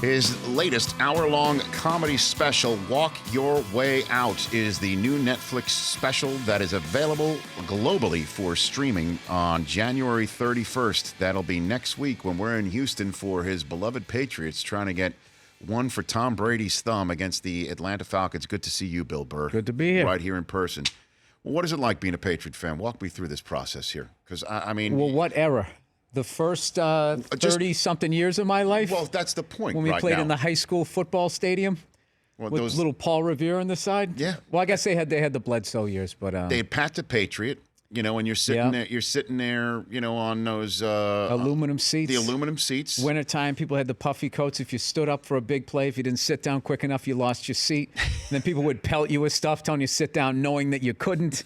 His latest hour-long comedy special, Walk Your Way Out, is the new Netflix special that is available globally for streaming on January 31st. That'll be next week when we're in Houston for his beloved Patriots, trying to get one for Tom Brady's thumb against the Atlanta Falcons. Good to see you, Bill Burr. Good to be here. Right here in person. Well, what is it like being a Patriot fan? Walk me through this process here. Because, I mean... Well, what era? The first 30-something years of my life? Well, that's the point when we played in the high school football stadium with little Paul Revere on the side? Yeah. Well, I guess they had the Bledsoe years, but... they had Pat the Patriot, and you're sitting there, on those... aluminum seats. The aluminum seats. Wintertime, people had the puffy coats. If you stood up for a big play, if you didn't sit down quick enough, you lost your seat. And then people would pelt you with stuff, telling you to sit down, knowing that you couldn't.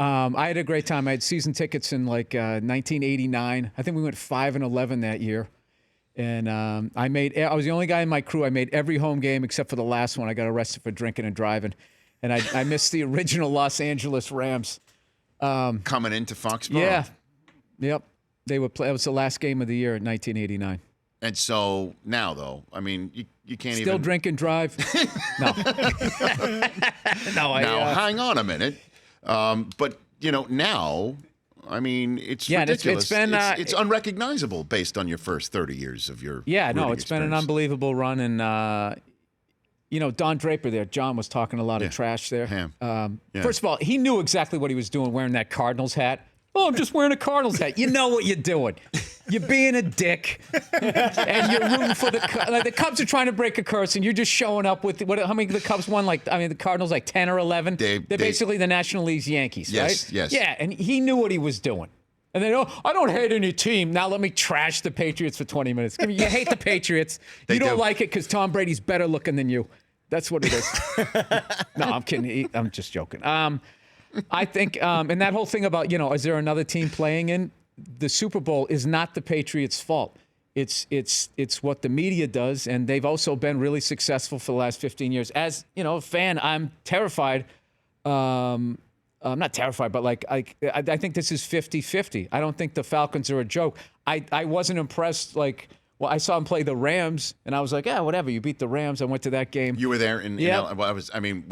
I had a great time. I had season tickets in 1989. I think we went 5-11 that year. And I was the only guy in my crew. I made every home game except for the last one. I got arrested for drinking and driving. And I missed the original Los Angeles Rams. Coming into Foxborough. Yeah. Yep. They would play. It was the last game of the year in 1989. And so now, though, I mean, you can't Still drink and drive? No. Now, hang on a minute. But, now, I mean, it's ridiculous. It's been it's unrecognizable based on your first 30 years of your it's been an unbelievable run. And, Don Draper there, John was talking a lot of trash there. First of all, he knew exactly what he was doing wearing that Cardinals hat. Oh, I'm just wearing a Cardinals hat. You know what you're doing. You're being a dick, and you're rooting for the Cubs are trying to break a curse, and you're just showing up with how many the Cubs won? The Cardinals 10 or 11. They're basically the National League's Yankees, right? Yes. Yeah, and he knew what he was doing. And then, I don't hate any team. Now let me trash the Patriots for 20 minutes. I mean, you hate the Patriots. You don't like it because Tom Brady's better looking than you. That's what it is. No, I'm kidding. I'm just joking. I think, and that whole thing about, is there another team playing in? The Super Bowl is not the Patriots' fault. It's what the media does, and they've also been really successful for the last 15 years. As, a fan, I'm terrified. I'm not terrified, but I think this is 50-50. I don't think the Falcons are a joke. I wasn't impressed, I saw him play the Rams, and I was like, yeah, whatever. You beat the Rams. I went to that game. You were there when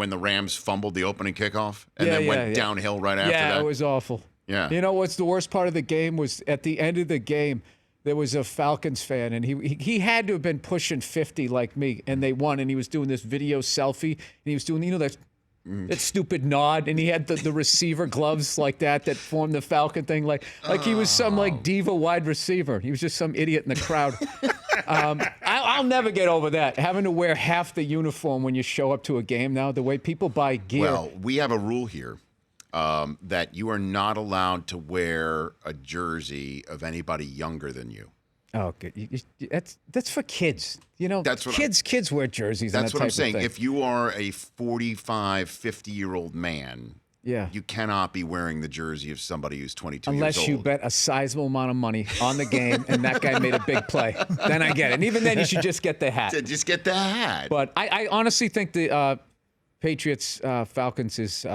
the Rams fumbled the opening kickoff and then went downhill right after that. Yeah, it was awful. Yeah. You know what's the worst part of the game was at the end of the game, there was a Falcons fan, and he had to have been pushing 50 like me, and they won, and he was doing this video selfie, and he was doing, that stupid nod, and he had the receiver gloves like that formed the Falcon thing, like he was some diva wide receiver. He was just some idiot in the crowd. I'll never get over that, having to wear half the uniform when you show up to a game now, the way people buy gear. Well, we have a rule here that you are not allowed to wear a jersey of anybody younger than you. Oh, good. That's for kids. That's what kids wear jerseys. That's what I'm saying. If you are a 45, 50-year-old man, you cannot be wearing the jersey of somebody who's 22 years old. Unless you bet a sizable amount of money on the game and that guy made a big play. Then I get it. And even then, you should just get the hat. Just get the hat. But I honestly think the Patriots Falcons is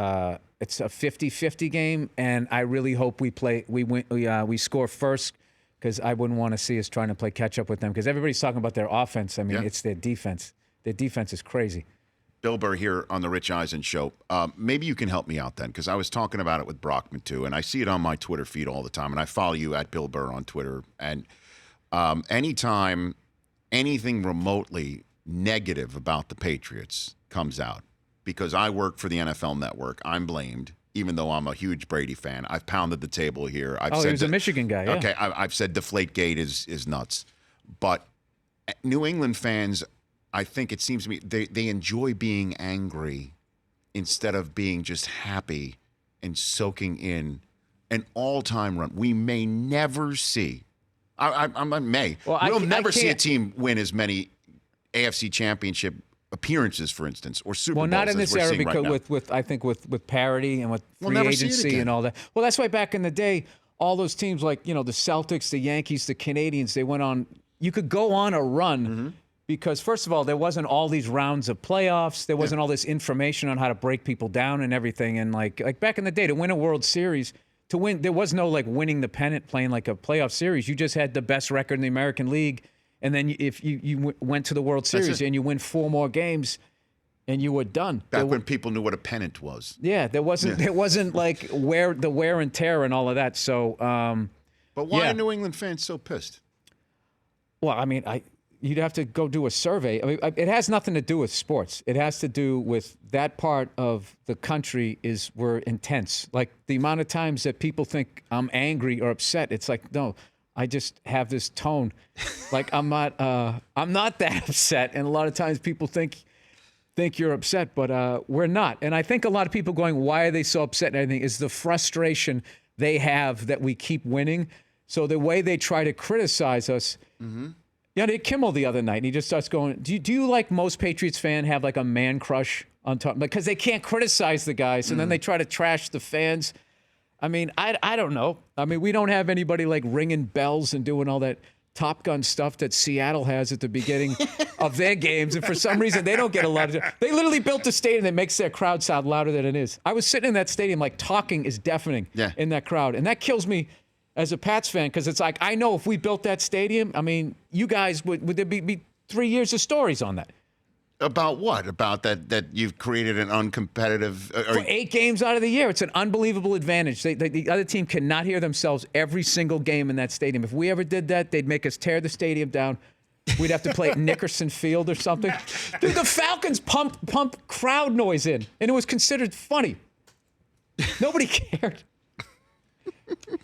it's a 50-50 game, and I really hope we win. We score first. Because I wouldn't want to see us trying to play catch up with them. Because everybody's talking about their offense. I mean, it's their defense. Their defense is crazy. Bill Burr here on the Rich Eisen Show. Maybe you can help me out then, because I was talking about it with Brockman too, and I see it on my Twitter feed all the time, and I follow you at Bill Burr on Twitter. And anytime anything remotely negative about the Patriots comes out, because I work for the NFL Network, I'm blamed. Even though I'm a huge Brady fan, I've pounded the table here. He was a Michigan guy. Yeah. Okay, I've said Deflategate is nuts, but New England fans, I think it seems to me they enjoy being angry instead of being just happy and soaking in an all-time run. We may never see. We'll never see a team win as many AFC Championship appearances, for instance, or Super Bowls. Well, not in this era because right with parity and with free agency and all that. Well, that's why back in the day, all those teams like, the Celtics, the Yankees, the Canadians, they went on. You could go on a run because, first of all, there wasn't all these rounds of playoffs. There wasn't all this information on how to break people down and everything. And like back in the day, to win a World Series, to win, there was no winning the pennant, playing like a playoff series. You just had the best record in the American League. And then if you went to the World Series and you win 4 more games, and you were done. Back when people knew what a pennant was. Yeah, there wasn't like the wear and tear and all of that. So, but why are New England fans so pissed? Well, I mean, you'd have to go do a survey. I mean, it has nothing to do with sports. It has to do with that part of the country we're intense. Like the amount of times that people think I'm angry or upset, it's like, no, I just have this tone. Like I'm not that upset. And a lot of times people think you're upset, but we're not. And I think a lot of people going, why are they so upset and everything, is the frustration they have that we keep winning. So the way they try to criticize us, they had Kimmel the other night, and he just starts going, do you like most Patriots fan have like a man crush on top? Because they can't criticize the guys, and then they try to trash the fans. I mean, I don't know. I mean, we don't have anybody like ringing bells and doing all that Top Gun stuff that Seattle has at the beginning of their games. And for some reason, they don't get a lot of... They literally built a stadium that makes their crowd sound louder than it is. I was sitting in that stadium, like talking is deafening in that crowd. And that kills me as a Pats fan, because it's like, I know if we built that stadium, I mean, you guys, would there be 3 years of stories on that? About what? About that you've created an uncompetitive... For 8 games out of the year, it's an unbelievable advantage. The other team cannot hear themselves every single game in that stadium. If we ever did that, they'd make us tear the stadium down. We'd have to play at Nickerson Field or something. Dude, the Falcons pump crowd noise in, and it was considered funny. Nobody cared.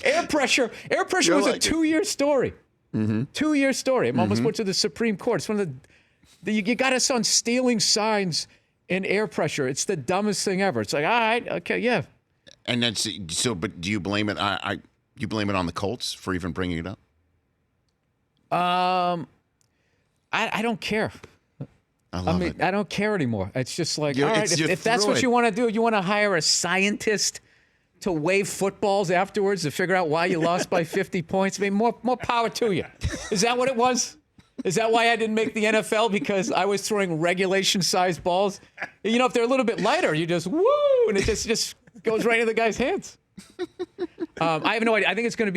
Air pressure was a 2-year story. 2-year story. I'm almost went to the Supreme Court. It's one of the... You got us on stealing signs and air pressure. It's the dumbest thing ever. It's like, all right, okay, yeah. And that's so. But do you blame it? You blame it on the Colts for even bringing it up? I don't care. I mean, I don't care anymore. It's just like, all right, if that's what you want to do, you want to hire a scientist to wave footballs afterwards to figure out why you lost by 50 points. I mean, more power to you. Is that what it was? Is that why I didn't make the NFL? Because I was throwing regulation-sized balls? You know, if they're a little bit lighter, you just, woo, and it just goes right into the guy's hands. I have no idea. I think it's going to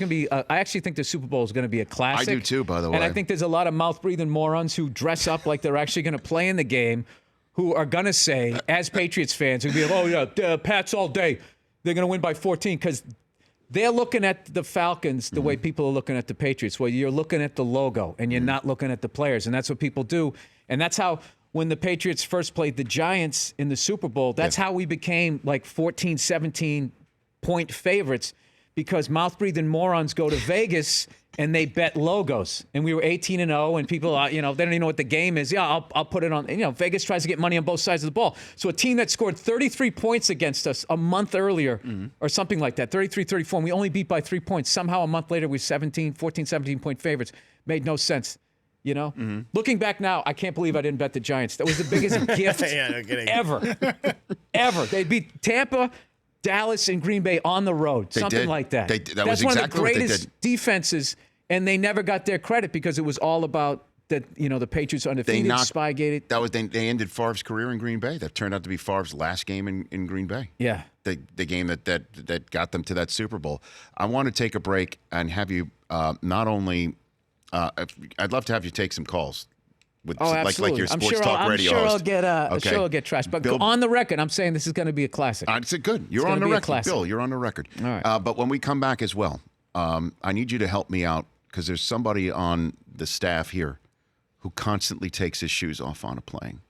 be, I actually think the Super Bowl is going to be a classic. I do too, by the way. And I think there's a lot of mouth-breathing morons who dress up like they're actually going to play in the game, who are going to say, as Patriots fans, who'll be like, oh, yeah, Pats all day. They're going to win by 14 because they're looking at the Falcons the way people are looking at the Patriots. Well, you're looking at the logo, and you're not looking at the players, and that's what people do. And that's how, when the Patriots first played the Giants in the Super Bowl, that's how we became like 14, 17-point favorites, because mouth-breathing morons go to Vegas and they bet logos. And we were 18-0, and people, they don't even know what the game is. Yeah, I'll put it on. Vegas tries to get money on both sides of the ball. So a team that scored 33 points against us a month earlier, or something like that, 33, 34, and we only beat by 3 points. Somehow a month later, we 14, 17-point favorites. Made no sense. Looking back now, I can't believe I didn't bet the Giants. That was the biggest gift ever. They beat Tampa, Dallas, and Green Bay on the road, something like that. That's one of the greatest defenses, and they never got their credit because it was all about that. The Patriots undefeated, Spygated. They ended Favre's career in Green Bay. That turned out to be Favre's last game in Green Bay. Yeah, the game that got them to that Super Bowl. I want to take a break and have you not only. I'd love to have you take some calls. Like your sports talk radio host. I'm sure I'll get trashed. But Bill, on the record, I'm saying this is going to be a classic. It's good. You're on the record. Bill, you're on the record. All right. But when we come back as well, I need you to help me out, because there's somebody on the staff here who constantly takes his shoes off on a plane.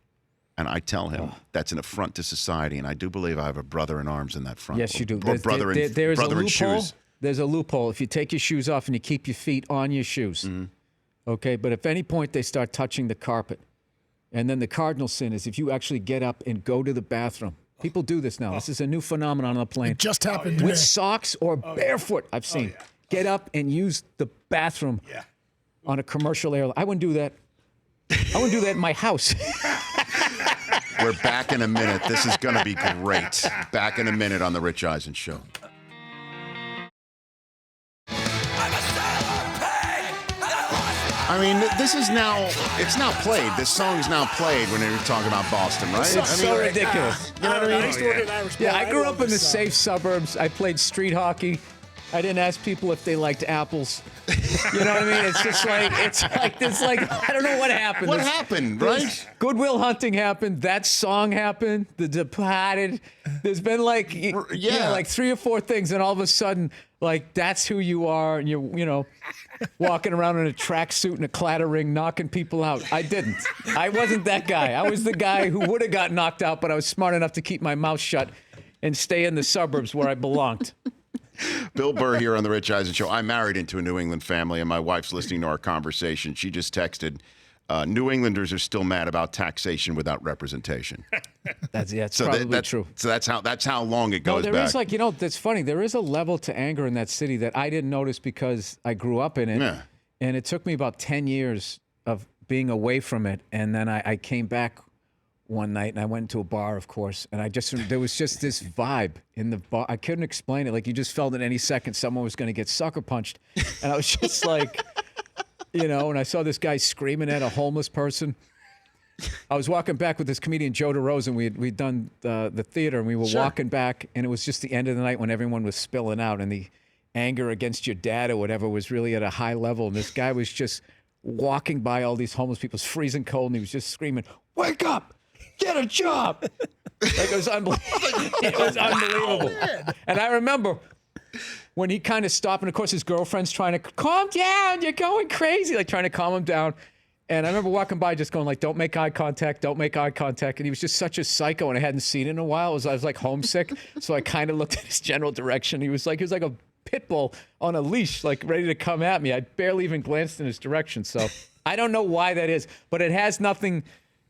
And I tell him that's an affront to society. And I do believe I have a brother in arms in that front. Yes, you do. Brother in shoes. There's a loophole. If you take your shoes off and you keep your feet on your shoes. Okay, but if at any point they start touching the carpet, and then the cardinal sin is if you actually get up and go to the bathroom. People do this now. This is a new phenomenon on the plane. It just happened with socks or barefoot. I've seen. Get up and use the bathroom on a commercial airline. I wouldn't do that. I wouldn't do that in my house. We're back in a minute. This is going to be great. Back in a minute on the Rich Eisen Show. I mean, it's now played. This song's now played when you're talking about Boston, right? It's so ridiculous. You know what I mean? I grew up in the safe suburbs. I played street hockey. I didn't ask people if they liked apples. You know what I mean? It's like this, like, I don't know what happened. What happened, right? Good Will Hunting happened. That song happened. The Departed. There's been like, like 3 or 4 things, and all of a sudden, like, that's who you are, and you're, walking around in a tracksuit and a clatter ring, knocking people out. I didn't. I wasn't that guy. I was the guy who would have got knocked out, but I was smart enough to keep my mouth shut and stay in the suburbs where I belonged. Bill Burr here on the Rich Eisen Show. I'm married into a New England family, and my wife's listening to our conversation. She just texted, New Englanders are still mad about taxation without representation. That's probably true. So that's how long it goes back. There is, like, that's funny. There is a level to anger in that city that I didn't notice because I grew up in it. Yeah. And it took me about 10 years of being away from it. And then I came back one night, and I went to a bar, of course, and there was just this vibe in the bar. I couldn't explain it. Like, you just felt at any second someone was going to get sucker punched. And I was just like, and I saw this guy screaming at a homeless person. I was walking back with this comedian, Joe DeRosa, and we'd done the theater, and we were walking back, and it was just the end of the night when everyone was spilling out, and the anger against your dad or whatever was really at a high level. And this guy was just walking by all these homeless people, freezing cold, and he was just screaming, "Wake up! Get a job!" Like, it was unbelievable. It was unbelievable. Wow. And I remember when he kind of stopped, and of course his girlfriend's trying to calm down. You're going crazy, like trying to calm him down. And I remember walking by just going like, "Don't make eye contact, don't make eye contact." And he was just such a psycho, and I hadn't seen it in a while. I was like homesick, so I kind of looked at his general direction. He was like a pit bull on a leash, like ready to come at me. I barely even glanced in his direction. So I don't know why that is, but it has nothing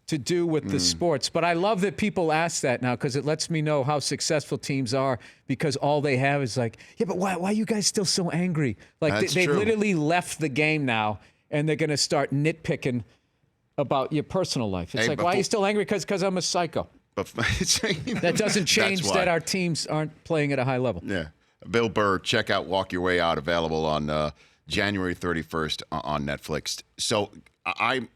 to do with the sports. But I love that people ask that now, because it lets me know how successful teams are, because all they have is like, yeah, but why are you guys still so angry? Like, they literally left the game now, and they're going to start nitpicking about your personal life. It's like, why are you still angry? Because I'm a psycho. That doesn't change that our teams aren't playing at a high level. Yeah. Bill Burr, check out Walk Your Way Out, available on January 31st on Netflix. So I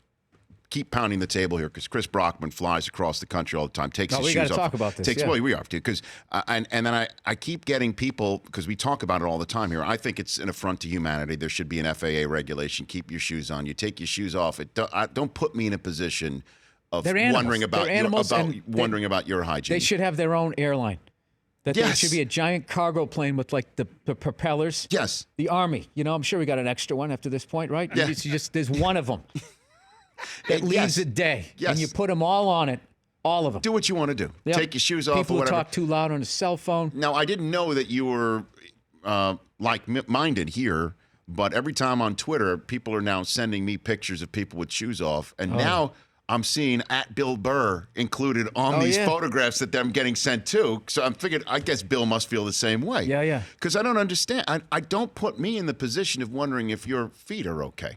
keep pounding the table here, because Chris Brockman flies across the country all the time, takes his shoes off. We got to talk about this. Well, we have to, because and then I keep getting people, because we talk about it all the time here. I think it's an affront to humanity. There should be an FAA regulation. Keep your shoes on. You take your shoes off. Don't put me in a position of wondering about your hygiene. They should have their own airline. There should be a giant cargo plane with like the propellers. Yes. The Army. I'm sure we got an extra one after this point, right? Yeah. There's one of them that leaves a day. Yes. And you put them all on it, all of them. Do what you want to do. Yep. Take your shoes off People or whatever. People talk too loud on a cell phone. Now, I didn't know that you were like-minded here, but every time on Twitter, people are now sending me pictures of people with shoes off. And now I'm seeing at Bill Burr included on these photographs that I'm getting sent to. So I'm figuring, I guess Bill must feel the same way. Yeah. Because I don't understand. I don't put me in the position of wondering if your feet are okay.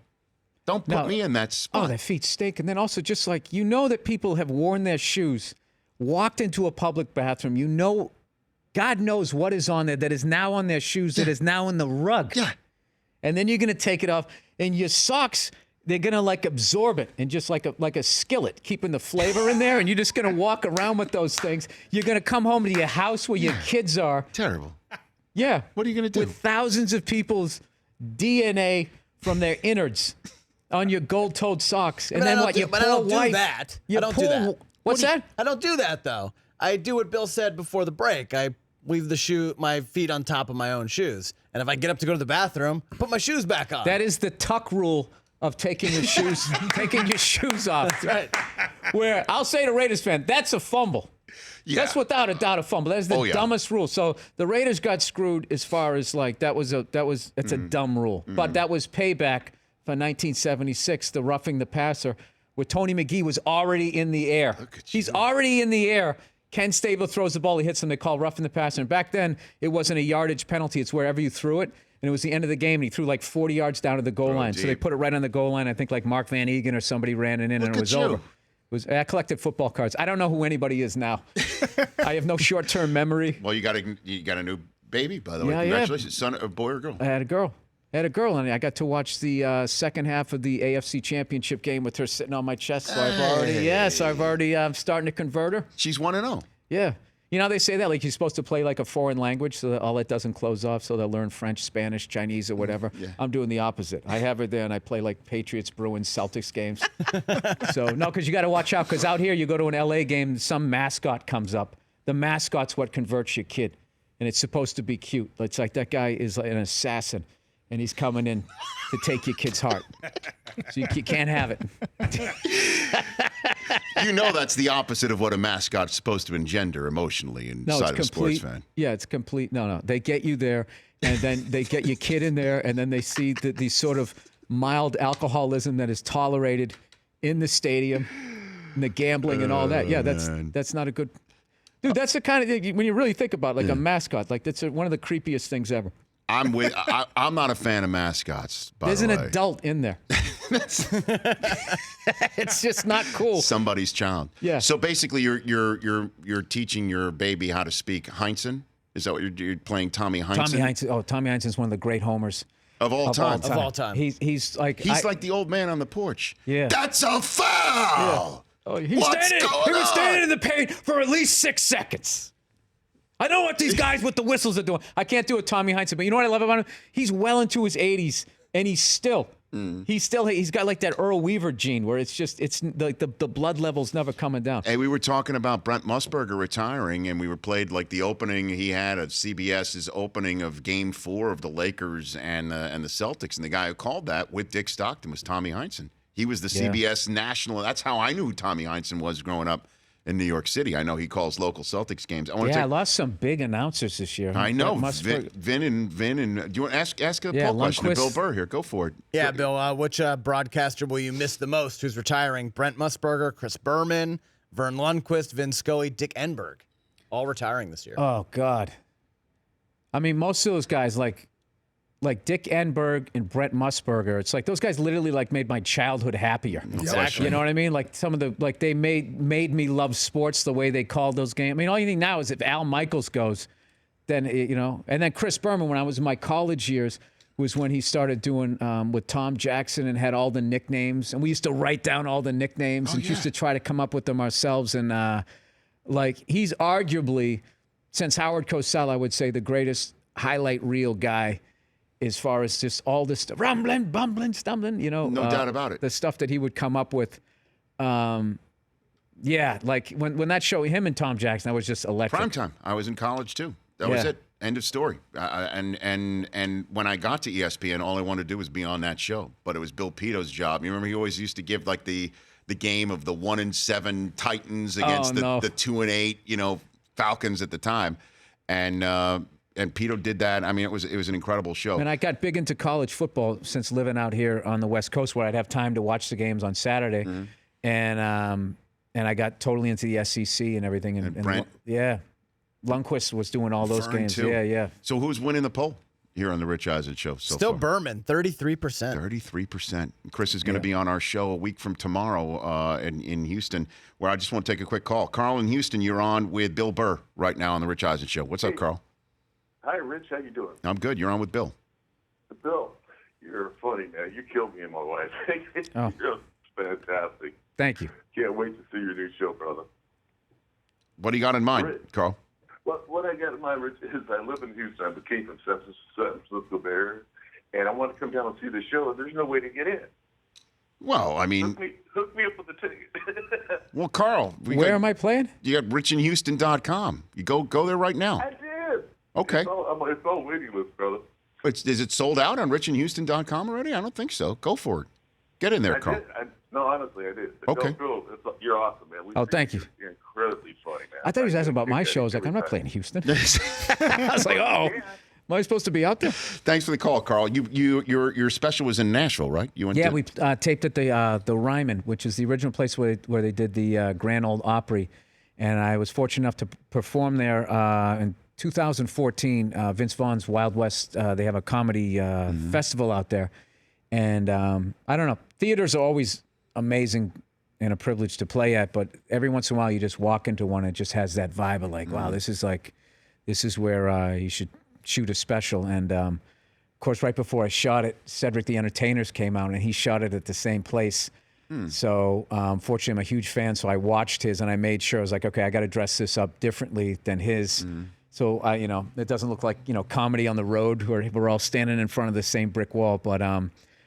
Don't put me in that spot. Oh, their feet stink. And then also, just like, that people have worn their shoes, walked into a public bathroom. God knows what is on there that is now on their shoes, that is now in the rug. Yeah. And then you're going to take it off, and your socks, they're going to like absorb it, and just like a skillet, keeping the flavor in there, and you're just going to walk around with those things. You're going to come home to your house where your kids are. Terrible. Yeah. What are you going to do? With thousands of people's DNA from their innards on your gold-toed socks. And then what? But I don't do that. I don't do that. What's that? I don't do that, though. I do what Bill said before the break. I leave my feet on top of my own shoes. And if I get up to go to the bathroom, I put my shoes back on. That is the tuck rule of taking your shoes off. That's right. Where I'll say to Raiders fan, that's a fumble. Yeah. That's without a doubt a fumble. That is the dumbest rule. So the Raiders got screwed as far as like it's a dumb rule. But that was payback for 1976, the roughing the passer, where Tony McGee was already in the air. He's already in the air. Ken Stabler throws the ball, he hits him, they call roughing the passer. And back then, it wasn't a yardage penalty, it's wherever you threw it. And it was the end of the game, and he threw like 40 yards down to the goal line. Deep. So they put it right on the goal line. I think like Mark Van Egan or somebody ran it in, and it was over. I collected football cards. I don't know who anybody is now. I have no short-term memory. Well, you got a new baby, by the way. Congratulations. Son, a boy or girl? I had a girl. And I got to watch the second half of the AFC Championship game with her sitting on my chest. So I'm starting to convert her. She's 1-0. Yeah. You know how they say that? Like you're supposed to play like a foreign language so that all it doesn't close off so they'll learn French, Spanish, Chinese, or whatever. Yeah. I'm doing the opposite. I have it there and I play like Patriots, Bruins, Celtics games. So, no, because you got to watch out because out here you go to an LA game, some mascot comes up. The mascot's what converts your kid. And it's supposed to be cute. It's like that guy is like an assassin and he's coming in to take your kid's heart. So you can't have it. You know that's the opposite of what a mascot's supposed to engender emotionally inside of a sports fan. Yeah, it's complete. No. They get you there, and then they get your kid in there, and then they see the sort of mild alcoholism that is tolerated in the stadium, and the gambling and all that. Yeah, that's not a good... Dude, that's the kind of thing, when you really think about it, like a mascot, like that's one of the creepiest things ever. I'm not a fan of mascots, by There's the way. an adult in there. It's just not cool. Somebody's child. Yeah. So basically, you're teaching your baby how to speak Heinzen. Is that what you're playing? Tommy Heinzen. Tommy Heinzen. Oh, Tommy Heinzen's one of the great homers of all time. Of all time. He's like like the old man on the porch. Yeah. That's a foul. Oh, he What's was going standing on? in the paint for at least 6 seconds. I know what these guys with the whistles are doing. I can't do it, Tommy Heinzen, but you know what I love about him? He's well into his 80s, and he's got like that Earl Weaver gene where it's like the blood level's never coming down. Hey, we were talking about Brent Musburger retiring, and we were played like the opening he had at CBS's opening of Game 4 of the Lakers and the Celtics, and the guy who called that with Dick Stockton was Tommy Heinzen. He was the CBS national. That's how I knew who Tommy Heinzen was growing up in New York City. I know he calls local Celtics games. I lost some big announcers this year. I know. Vin and do you want to ask a poll question to Bill Burr here? Go for it. Yeah, Bill, which broadcaster will you miss the most? Who's retiring? Brent Musburger, Chris Berman, Vern Lundquist, Vin Scully, Dick Enberg. All retiring this year. Oh, God. I mean, most of those guys, like Dick Enberg and Brent Musburger, it's like those guys literally like made my childhood happier. Exactly. You know what I mean? Like some of the they made me love sports the way they called those games. I mean, all you think now is if Al Michaels goes, then and then Chris Berman when I was in my college years was when he started doing with Tom Jackson and had all the nicknames, and we used to write down all the nicknames and used to try to come up with them ourselves. And like he's arguably, since Howard Cosell, I would say the greatest highlight reel guy. As far as just all this stuff, rumbling, bumbling, stumbling, no doubt about it. The stuff that he would come up with, like when that show, him and Tom Jackson, that was just electric. Prime time. I was in college too. That was it. End of story. And when I got to ESPN, all I wanted to do was be on that show. But it was Bill Peto's job. You remember he always used to give like the game of the 1-7 Titans against the 2-8, Falcons at the time, and Pito did that. I mean, it was an incredible show. And I got big into college football since living out here on the West Coast, where I'd have time to watch the games on Saturday, and I got totally into the SEC and everything. And Brent, Lundquist was doing all those games. Too. Yeah. So who's winning the poll here on the Rich Eisen show? Still far? Berman, 33%. 33%. Chris is going to be on our show a week from tomorrow in Houston, where I just want to take a quick call. Carl in Houston, you're on with Bill Burr right now on the Rich Eisen show. What's up, Carl? Hi, Rich. How you doing? I'm good. You're on with Bill. Bill, you're funny, man. You killed me and my wife. You're fantastic. Thank you. Can't wait to see your new show, brother. What do you got in mind, Rich, Carl? What I got in mind, Rich, is I live in Houston. I'm a kid from San Francisco Bears, and I want to come down and see the show, and there's no way to get in. Well, I mean... Hook me up with the ticket. Well, Carl... Where am I playing? You got richinhouston.com. You go there right now. I did. Okay. It's all waiting list, brother. Is it sold out on richinhouston.com already? I don't think so. Go for it. Get in there, Carl. No, honestly, I did. Okay. Bill, you're awesome, man. Thank you. You're incredibly funny, man. I thought he was asking about my show. I was like, I'm not playing Houston. I was like, oh, am I supposed to be out there? Thanks for the call, Carl. Your special was in Nashville, right? We taped at the Ryman, which is the original place where they did the Grand Ole Opry, and I was fortunate enough to perform there in 2014. Vince Vaughn's Wild West. They have a comedy festival out there, and I don't know. Theaters are always amazing and a privilege to play at, but every once in a while you just walk into one and it just has that vibe of like, wow, this is where you should shoot a special. And of course, right before I shot it, Cedric the Entertainer's came out and he shot it at the same place So fortunately, I'm a huge fan. So I watched his and I made sure I was like, okay, I got to dress this up differently than his. So it doesn't look like comedy on the road where we're all standing in front of the same brick wall. But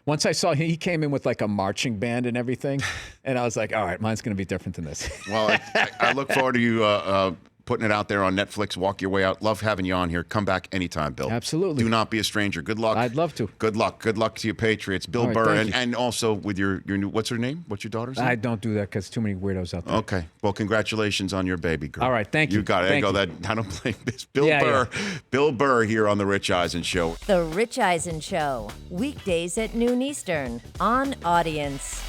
once I saw he came in with like a marching band and everything, and I was like, all right, mine's going to be different than this. Well, I look forward to you putting it out there on Netflix. Walk your way out. Love having you on here. Come back anytime, Bill. Absolutely. Do not be a stranger. Good luck. I'd love to. Good luck. Good luck to your Patriots. Bill All right, Burr, thank you. and also with your new, what's her name? What's your daughter's name? I don't do that because too many weirdos out there. Okay. Well, congratulations on your baby girl. All right, thank you. You got it. Thank I you. don't blame this. Bill Yeah, Burr. Bill Burr here on The Rich Eisen Show. The Rich Eisen Show, weekdays at noon Eastern on Audience.